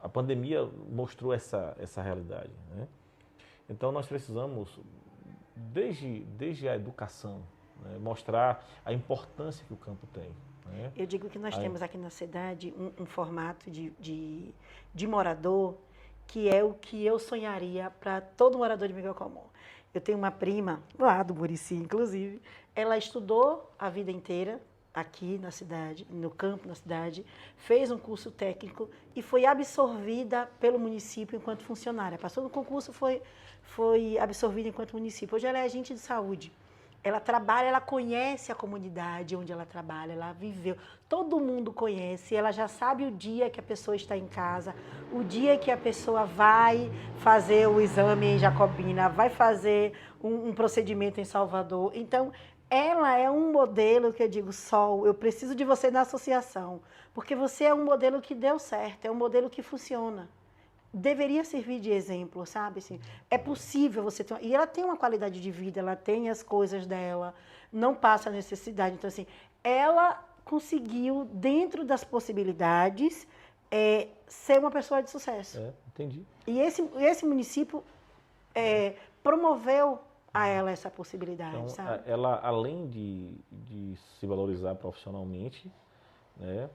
a pandemia mostrou essa realidade, né? Então, nós precisamos, desde a educação, né, mostrar a importância que o campo tem. Né? Eu digo que nós temos aqui na cidade um formato de morador que é o que eu sonharia para todo morador de Miguel Comum. Eu tenho uma prima, lá do Murici, inclusive, ela estudou a vida inteira aqui na cidade, no campo, na cidade, fez um curso técnico e foi absorvida pelo município enquanto funcionária. Passou no concurso, foi absorvida enquanto município. Hoje ela é agente de saúde. Ela trabalha, ela conhece a comunidade onde ela trabalha, ela viveu. Todo mundo conhece, ela já sabe o dia que a pessoa está em casa, o dia que a pessoa vai fazer o exame em Jacobina, vai fazer um procedimento em Salvador. Então, ela é um modelo que eu digo, Sol, eu preciso de você na associação, porque você é um modelo que deu certo, é um modelo que funciona. Deveria servir de exemplo, sabe? Assim, é possível você ter... E ela tem uma qualidade de vida, ela tem as coisas dela, não passa necessidade. Então, assim, ela conseguiu, dentro das possibilidades, ser uma pessoa de sucesso. Entendi. E esse município promoveu a ela essa possibilidade, então, sabe? Ela, além de se valorizar profissionalmente, né,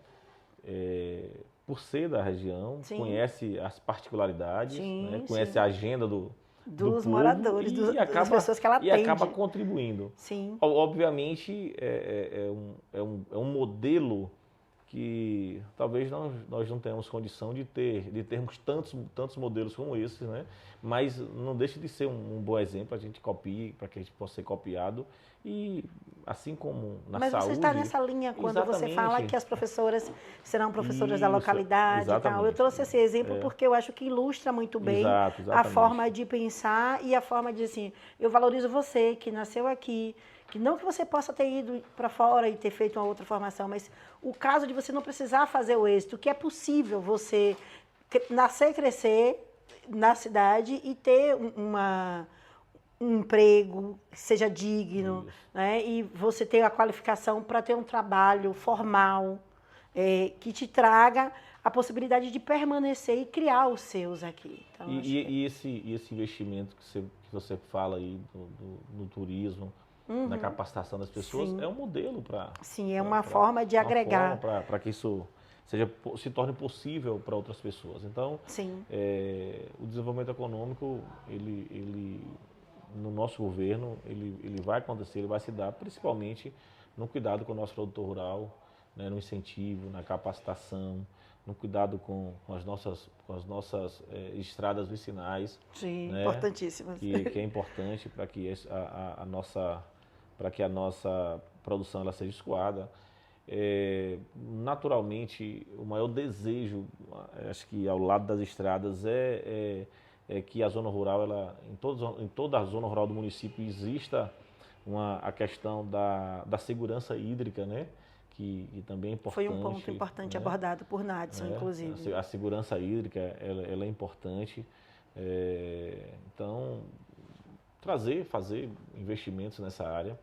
por ser da região, conhece as particularidades, né, conhece a agenda dos moradores, das pessoas que ela atende. E acaba contribuindo. Sim. Obviamente, é um modelo que talvez nós não tenhamos condição de termos tantos modelos como esse, né? Mas não deixa de ser um bom exemplo, a gente copie, para que a gente possa ser copiado. E assim como na saúde... Mas você está nessa linha quando você fala que as professoras serão professoras da localidade e tal. Eu trouxe esse exemplo porque eu acho que ilustra muito bem a forma de pensar e a forma de, assim, eu valorizo você, que nasceu aqui, Que não que você possa ter ido para fora e ter feito uma outra formação, mas o caso de você não precisar fazer o êxito, que é possível você nascer e crescer na cidade e ter um emprego que seja digno, né? E você ter a qualificação para ter um trabalho formal, que te traga a possibilidade de permanecer e criar os seus aqui. Então, esse investimento que você fala aí no turismo, na capacitação das pessoas, Sim. É um modelo para... Sim, é uma forma de agregar. Para que isso se torne possível para outras pessoas. Então, Sim. O desenvolvimento econômico, ele no nosso governo, ele vai acontecer, ele vai se dar, principalmente no cuidado com o nosso produtor rural, né, no incentivo, na capacitação, no cuidado com as nossas estradas vicinais. Sim, né, importantíssimas. Que é importante para que a nossa produção ela seja escoada. Naturalmente, o maior desejo, acho que ao lado das estradas, é que a zona rural, em toda a zona rural do município, exista a questão da segurança hídrica, né? Que também é importante. Foi um ponto importante, né? Abordado por Nadson, inclusive. A segurança hídrica, ela é importante. Então, fazer investimentos nessa área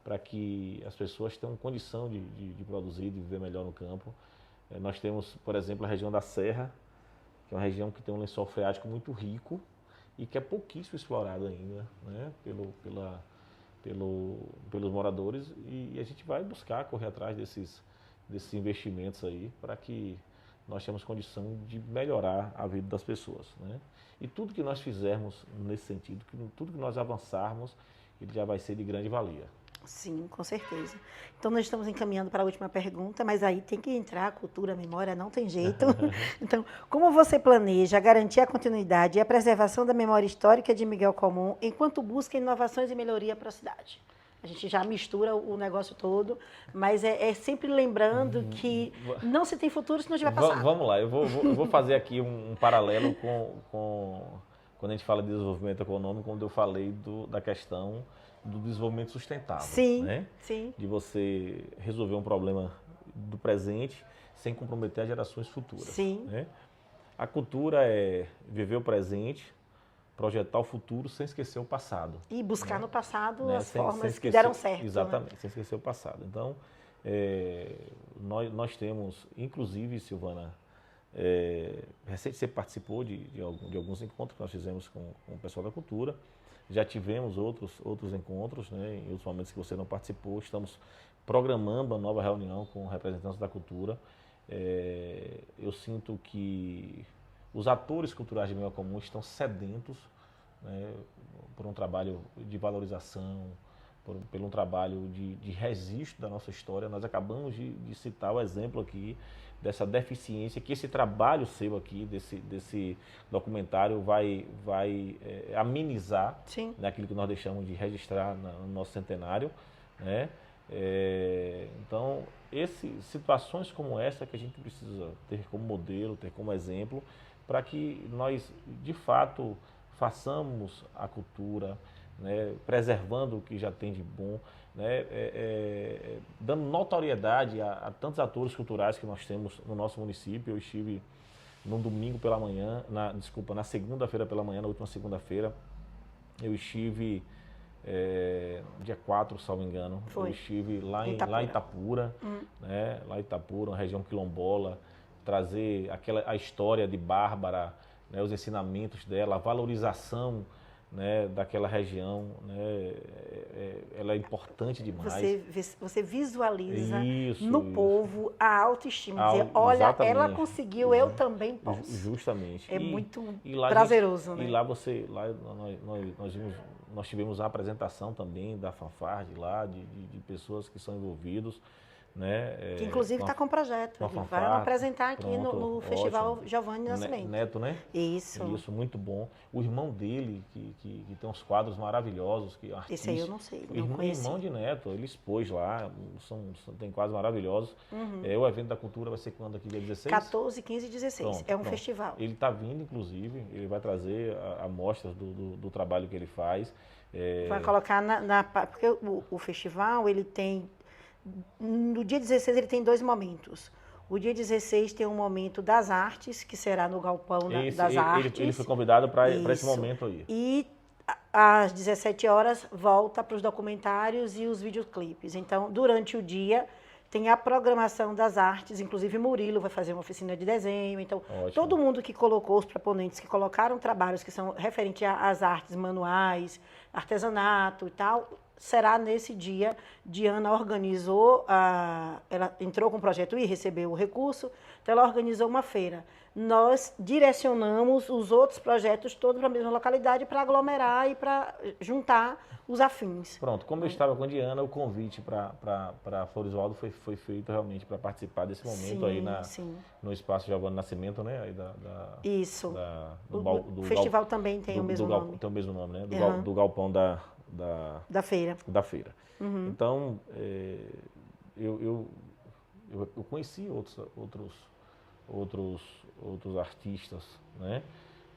para que as pessoas tenham condição de produzir, de viver melhor no campo. Nós temos, por exemplo, a região da Serra, que é uma região que tem um lençol freático muito rico e que é pouquíssimo explorado ainda, né, pelos moradores, e a gente vai buscar correr atrás desses investimentos aí para que nós tenhamos condição de melhorar a vida das pessoas, né? E tudo que nós fizermos nesse sentido, tudo que nós avançarmos, ele já vai ser de grande valia. Sim, com certeza. Então, nós estamos encaminhando para a última pergunta, mas aí tem que entrar a cultura, a memória, não tem jeito. Então, como você planeja garantir a continuidade e a preservação da memória histórica de Miguel Colmon enquanto busca inovações e melhoria para a cidade? A gente já mistura o negócio todo, mas é sempre lembrando que não se tem futuro se não tiver passado. Vamos lá, eu vou fazer aqui um paralelo com quando a gente fala de desenvolvimento econômico, quando eu falei da questão do desenvolvimento sustentável. Sim, né? Sim. De você resolver um problema do presente sem comprometer as gerações futuras. Sim. Né? A cultura é viver o presente, projetar o futuro sem esquecer o passado. E buscar no passado as sem formas esquecer, que deram certo. Exatamente, sem esquecer o passado. Então, nós temos, inclusive, Silvana, recente você participou de alguns encontros que nós fizemos com o pessoal da cultura. Já tivemos outros encontros, né, em outros momentos que você não participou. Estamos programando uma nova reunião com representantes da cultura. Eu sinto que os atores culturais de Miguel Colmon estão sedentos, né, por um trabalho de valorização, por um trabalho de registro da nossa história. Nós acabamos de citar o exemplo aqui dessa deficiência, que esse trabalho seu aqui, desse documentário, vai amenizar, né, aquilo que nós deixamos de registrar no nosso centenário. Né? Então, situações como essa que a gente precisa ter como modelo, ter como exemplo, para que nós, de fato, façamos a cultura, né, preservando o que já tem de bom, né, dando notoriedade a tantos atores culturais que nós temos no nosso município. Eu estive no domingo pela manhã, na segunda-feira pela manhã, na última segunda-feira, eu estive dia 4, se não me engano. Foi. Eu estive lá em Itapura, né, lá em Itapura, uma região quilombola, trazer a história de Bárbara, né, os ensinamentos dela, a valorização, né, daquela região, né, ela é importante demais. Você visualiza no povo a autoestima, dizer, olha, exatamente. Ela conseguiu, eu também posso. Justamente. É muito prazeroso, né? E lá nós tivemos a apresentação também da fanfarra de lá, de pessoas que são envolvidos. Né? Que inclusive está com projeto. Ele vai apresentar aqui no Festival Giovanni Nascimento. Neto, né? Isso, muito bom. O irmão dele, que tem uns quadros maravilhosos. Esse aí eu não sei, não conheci. Irmão de Neto, ele expôs lá, tem quadros maravilhosos. O evento da cultura vai ser quando aqui, dia 16? 14, 15 e 16. Pronto, festival. Ele está vindo, inclusive, ele vai trazer amostras do trabalho que ele faz. Vai colocar porque o festival, ele tem, no dia 16 ele tem 2 momentos. O dia 16 tem um momento das artes, que será no Galpão das Artes. Ele foi convidado para esse momento aí. E às 17 horas volta para os documentários e os videoclipes. Então, durante o dia, tem a programação das artes, inclusive Murilo vai fazer uma oficina de desenho. Então, todo mundo que colocou, os proponentes que colocaram trabalhos que são referentes às artes manuais, artesanato e tal, será nesse dia. Diana organizou, ela entrou com o projeto e recebeu o recurso, então ela organizou uma feira. Nós direcionamos os outros projetos todos para a mesma localidade para aglomerar e para juntar os afins. Pronto, como eu estava com a Diana, o convite para Floresvaldo foi feito realmente para participar desse momento aí no Espaço Giovanni Nascimento, né? Aí Isso. Do festival também tem o mesmo nome. Tem o mesmo nome, né? Do galpão da feira. Uhum. Então, eu conheci outros artistas, né?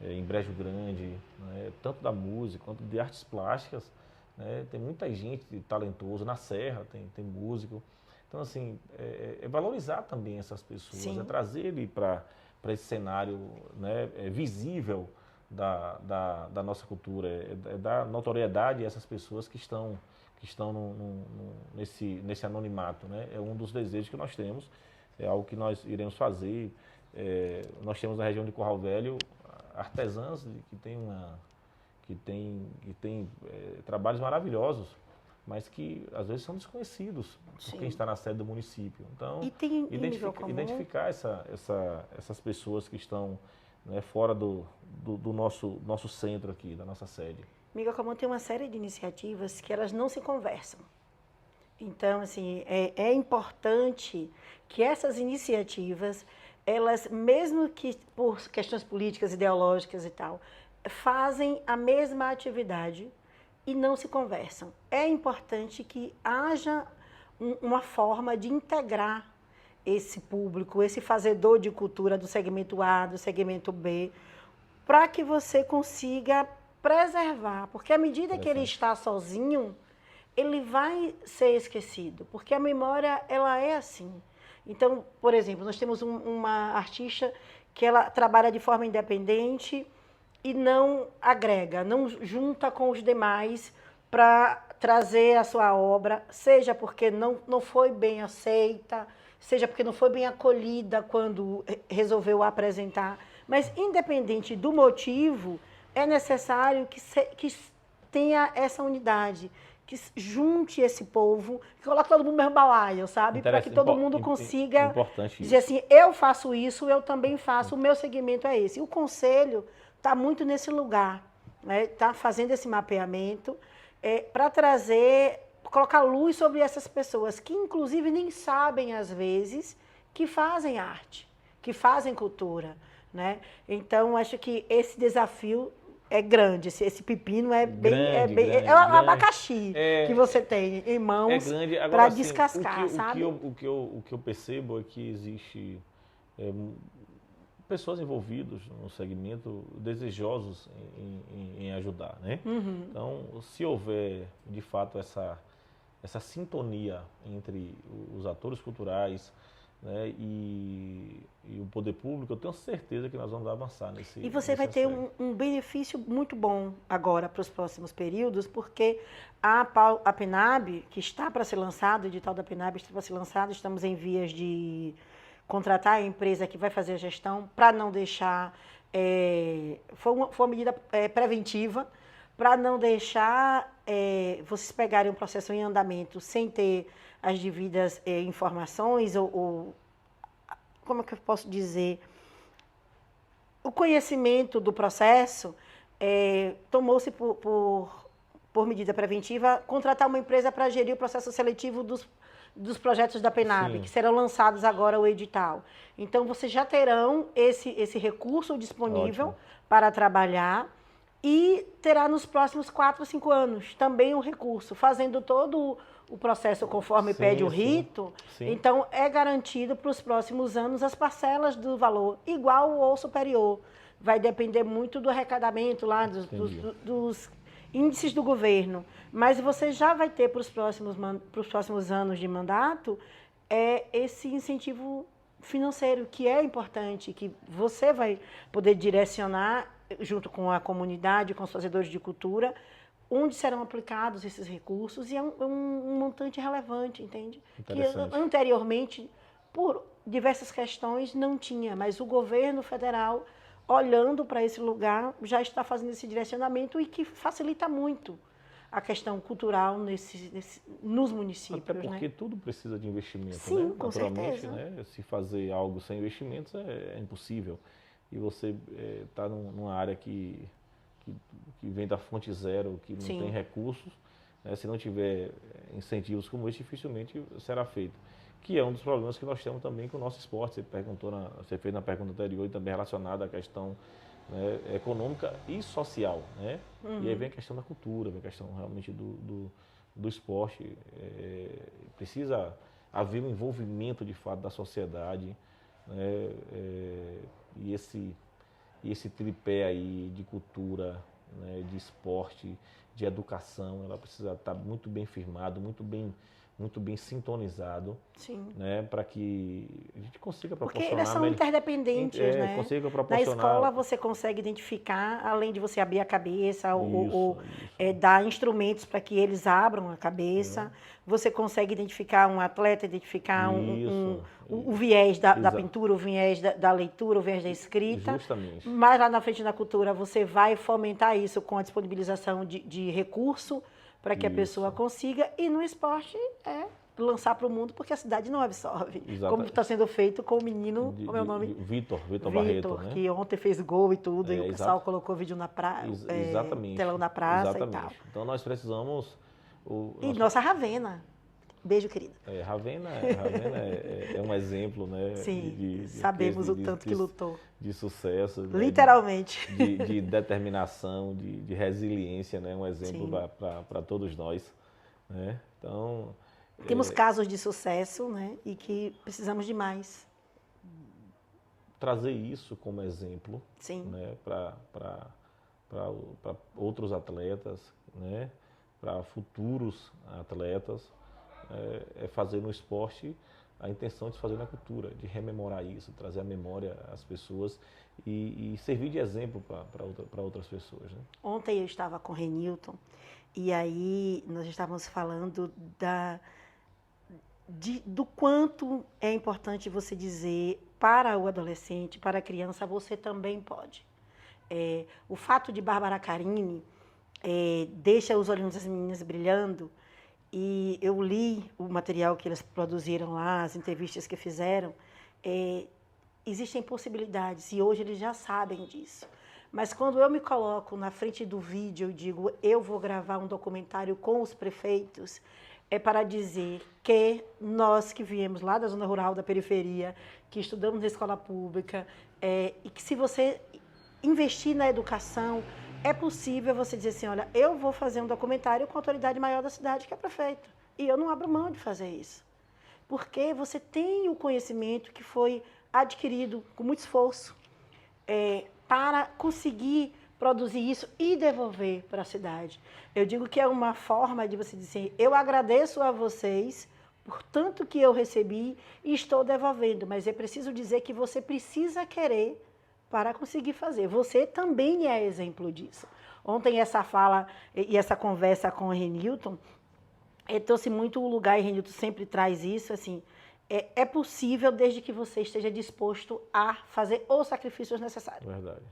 Em Brejo Grande, né? Tanto da música quanto de artes plásticas, né? Tem muita gente talentosa, na Serra tem músico. Então, assim, é valorizar também essas pessoas, Sim. Trazer ele para esse cenário, né? Visível da nossa cultura, é dar notoriedade a essas pessoas que estão nesse anonimato, né? É um dos desejos que nós temos, é algo que nós iremos fazer. Nós temos na região de Curral Velho artesãs que tem trabalhos maravilhosos, mas que às vezes são desconhecidos por quem está na sede do município. Então, identificar essas pessoas que estão, né, fora do nosso centro aqui, da nossa sede. Miguel Comum tem uma série de iniciativas que elas não se conversam. Então, assim, é importante que essas iniciativas, elas, mesmo que por questões políticas, ideológicas e tal, fazem a mesma atividade e não se conversam. É importante que haja uma forma de integrar esse público, esse fazedor de cultura do segmento A, do segmento B, para que você consiga preservar, porque à medida que ele está sozinho, ele vai ser esquecido, porque a memória, ela é assim. Então, por exemplo, nós temos uma artista que ela trabalha de forma independente e não agrega, não junta com os demais para trazer a sua obra, seja porque não foi bem aceita, seja porque não foi bem acolhida quando resolveu apresentar. Mas, independente do motivo, é necessário que tenha essa unidade, que junte esse povo, que coloque todo mundo no mesmo balaio, sabe? Para que todo mundo consiga dizer assim, eu faço isso, eu também faço, o meu segmento é esse. E o Conselho está muito nesse lugar, né? Está fazendo esse mapeamento para colocar luz sobre essas pessoas, que inclusive nem sabem, às vezes, que fazem arte, que fazem cultura, né? Então, acho que esse desafio é grande, esse pepino é bem um abacaxi que você tem em mãos para descascar, sabe? O que eu percebo é que existe pessoas envolvidas no segmento desejosos em ajudar, né? Uhum. Então, se houver de fato essa sintonia entre os atores culturais, né, e o poder público, eu tenho certeza que nós vamos avançar nesse E você vai ter um benefício muito bom agora para os próximos períodos, porque a PENAB, que está para ser lançado, o edital da PENAB está para ser lançado, estamos em vias de contratar a empresa que vai fazer a gestão para não deixar... foi uma medida preventiva para não deixar vocês pegarem um processo em andamento sem ter as devidas informações ou como é que eu posso dizer, o conhecimento do processo. Tomou-se por medida preventiva contratar uma empresa para gerir o processo seletivo dos projetos da PENAB, sim, que serão lançados agora o edital. Então, vocês já terão esse recurso disponível, ótimo, para trabalhar, e terá nos próximos 4 ou 5 anos também um recurso, fazendo todo o processo conforme sim, pede o rito. Sim. Então, é garantido para os próximos anos as parcelas do valor igual ou superior. Vai depender muito do arrecadamento lá, dos índices do governo, mas você já vai ter para os próximos anos de mandato esse incentivo financeiro, que é importante, que você vai poder direcionar, junto com a comunidade, com os fazedores de cultura, onde serão aplicados esses recursos, e é um montante relevante, entende? Que anteriormente, por diversas questões, não tinha, mas o governo federal, olhando para esse lugar, já está fazendo esse direcionamento e que facilita muito a questão cultural nos municípios. Até porque tudo precisa de investimento, sim, né? Com certeza. Né? Se fazer algo sem investimentos é impossível. E você está numa área que vem da fonte zero, que não Sim. tem recursos, né? Se não tiver incentivos como esse, dificilmente será feito. Que é um dos problemas que nós temos também com o nosso esporte. Você fez na pergunta anterior e também relacionada à questão, né, econômica e social, né? E aí vem a questão da cultura, vem a questão realmente do esporte. Precisa haver um envolvimento de fato da sociedade, né? E esse tripé aí de cultura, né, de esporte, de educação, ela precisa estar muito bem firmado, muito bem sintonizado, né, para que a gente consiga proporcionar... Porque elas são interdependentes, né? Consiga proporcionar... Na escola você consegue identificar, além de você abrir a cabeça ou dar instrumentos para que eles abram a cabeça, você consegue identificar um atleta, identificar o viés da pintura, o viés da leitura, o viés da escrita. Justamente. Mas lá na frente da cultura você vai fomentar isso com a disponibilização de recurso, para que a pessoa consiga, e no esporte lançar para o mundo, porque a cidade não absorve. Exatamente. Como está sendo feito com o menino, como é o nome? Vitor Barreto, né? Que ontem fez gol e tudo, e o pessoal colocou vídeo na praça, telão na praça e tal. Então nós precisamos... nossa Ravena. Beijo, querida. Ravena é um exemplo, né? Sim, sabemos o tanto que lutou. De sucesso. Literalmente. Né? De determinação, de resiliência, né? Um exemplo para todos nós. Né? Então... Temos casos de sucesso, né? E que precisamos de mais. Trazer isso como exemplo, né? Para outros atletas, né? Para futuros atletas, fazer no esporte a intenção de se fazer na cultura, de rememorar isso, trazer a memória às pessoas e servir de exemplo para outras pessoas. Né? Ontem eu estava com o Renilton e aí nós estávamos falando do quanto é importante você dizer para o adolescente, para a criança, você também pode. O fato de Bárbara Carini deixa os olhinhos das meninas brilhando, e eu li o material que eles produziram lá, as entrevistas que fizeram, existem possibilidades, e hoje eles já sabem disso. Mas quando eu me coloco na frente do vídeo, eu digo, eu vou gravar um documentário com os prefeitos, é para dizer que nós que viemos lá da zona rural, da periferia, que estudamos na escola pública, e que se você investir na educação, é possível você dizer assim, olha, eu vou fazer um documentário com a autoridade maior da cidade, que é a prefeita. E eu não abro mão de fazer isso. Porque você tem o conhecimento que foi adquirido com muito esforço para conseguir produzir isso e devolver para a cidade. Eu digo que é uma forma de você dizer, eu agradeço a vocês por tanto que eu recebi e estou devolvendo, mas é preciso dizer que você precisa querer para conseguir fazer. Você também é exemplo disso. Ontem essa fala e essa conversa com o Renilton, trouxe muito o lugar, e o Renilton sempre traz isso, assim, é possível desde que você esteja disposto a fazer os sacrifícios necessários. Verdade.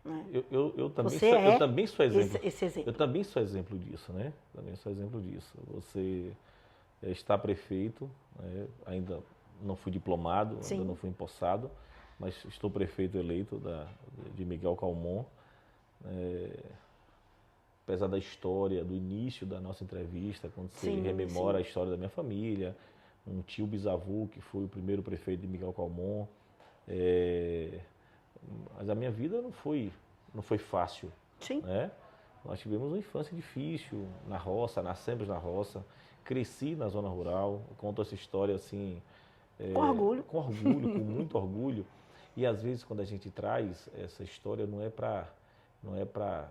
Né? Eu também sou exemplo. Esse exemplo. Eu também sou exemplo disso, né? Também sou exemplo disso. Você está prefeito, né? Ainda não fui diplomado, ainda não fui empossado, mas estou prefeito eleito de Miguel Calmon. Apesar da história, do início da nossa entrevista, quando você rememora a história da minha família, um tio bisavô que foi o primeiro prefeito de Miguel Calmon, mas a minha vida não foi fácil. Né? Nós tivemos uma infância difícil na roça, nascemos na roça, cresci na zona rural, conto essa história assim... com orgulho. Com orgulho, com muito orgulho. E às vezes quando a gente traz essa história não é para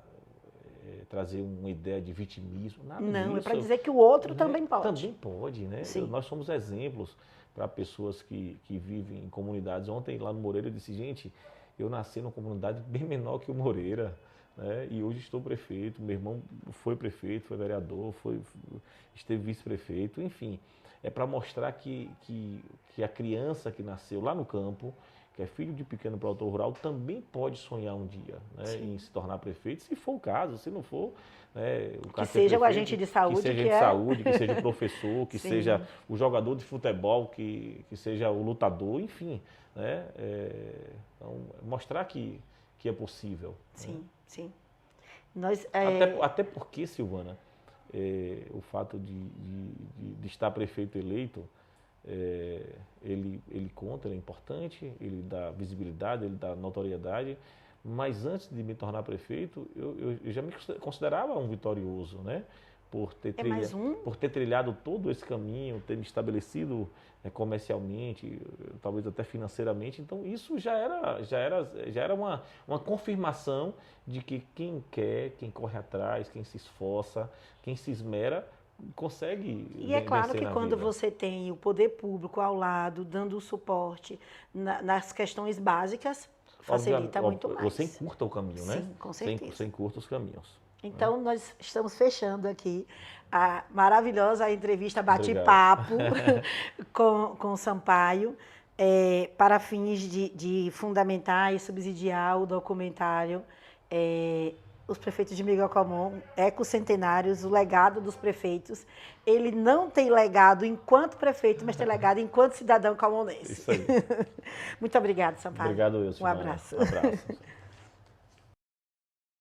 trazer uma ideia de vitimismo, nada Não, disso. é para dizer que o outro Né? também pode. Também pode, né? Sim. Nós somos exemplos para pessoas que vivem em comunidades. Ontem, lá no Moreira, eu disse, gente, eu nasci numa comunidade bem menor que o Moreira, né? E hoje estou prefeito, meu irmão foi prefeito, foi vereador, esteve vice-prefeito, enfim. É para mostrar que a criança que nasceu lá no campo, que é filho de pequeno produtor rural, também pode sonhar um dia, né, em se tornar prefeito, se for o caso, se não for, né, o que seja o agente de saúde, que seja saúde, que seja o professor, que Sim. seja o jogador de futebol, que seja o lutador, enfim, né, então, mostrar que é possível. Sim, né? sim. Nós, até porque, Silvana, o fato de estar prefeito eleito, ele conta, ele é importante, ele dá visibilidade, ele dá notoriedade, mas antes de me tornar prefeito, eu já me considerava um vitorioso, né? Por ter trilhado todo esse caminho, ter me estabelecido comercialmente, talvez até financeiramente, então isso já era uma confirmação de que quem quer, quem corre atrás, quem se esforça, quem se esmera, consegue. E é claro que quando você tem o poder público ao lado, dando o suporte nas questões básicas, facilita muito mais. Você encurta o caminho, né? Sim, com certeza. Você encurta os caminhos. Então, nós estamos fechando aqui a maravilhosa entrevista bate-papo com o Sampaio, para fins de fundamentar e subsidiar o documentário Os Prefeitos de Miguel Comum, Ecocentenários, o legado dos prefeitos. Ele não tem legado enquanto prefeito, mas tem legado enquanto cidadão comunense. Isso aí. Muito obrigada, Sampaio. Obrigado, eu, Um abraço. Um abraço.